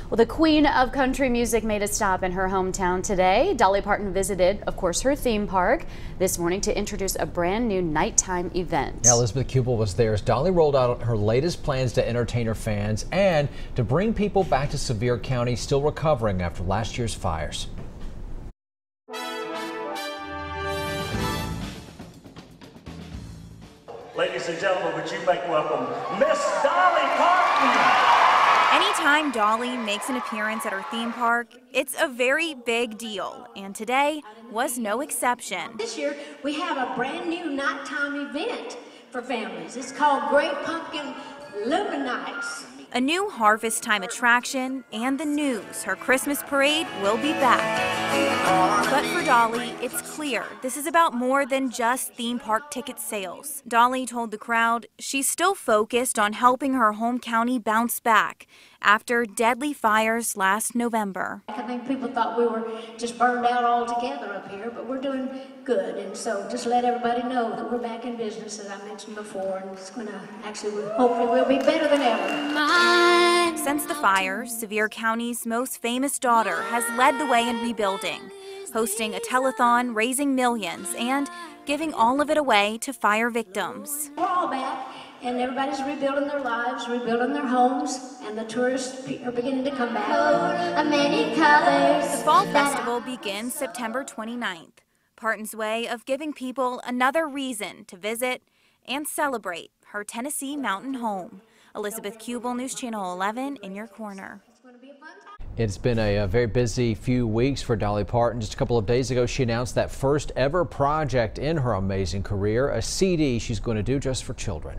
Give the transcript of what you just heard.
Well, the queen of country music made a stop in her hometown today. Dolly Parton visited, of course, her theme park this morning to introduce a brand new nighttime event. Yeah, Elizabeth Kubel was there as Dolly rolled out her latest plans to entertain her fans and to bring people back to Sevier County still recovering after last year's fires. Ladies and gentlemen, would you make welcome Miss Dolly Parton? Anytime Dolly makes an appearance at her theme park, it's a very big deal, and today was no exception. This year, we have a brand new nighttime event for families. It's called Great Pumpkin Luminites. A new harvest time attraction and the news her Christmas parade will be back. But for Dolly, it's clear this is about more than just theme park ticket sales. Dolly told the crowd she's still focused on helping her home county bounce back after deadly fires last November. I think people thought we were just burned out altogether up here, but we're doing good. And so just let everybody know that we're back in business, as I mentioned before, and it's going to hopefully we'll be better than ever. Since the fires, Sevier County's most famous daughter has led the way in rebuilding, hosting a telethon, raising millions, and giving all of it away to fire victims. We're all back, and everybody's rebuilding their lives, rebuilding their homes, and the tourists are beginning to come back. Many colors. The Fall Festival begins September 29th, Parton's way of giving people another reason to visit and celebrate her Tennessee mountain home. Elizabeth Kubel, News Channel 11, in your corner. It's been a very busy few weeks for Dolly Parton. Just a couple of days ago, she announced that first ever project in her amazing career, a CD she's going to do just for children.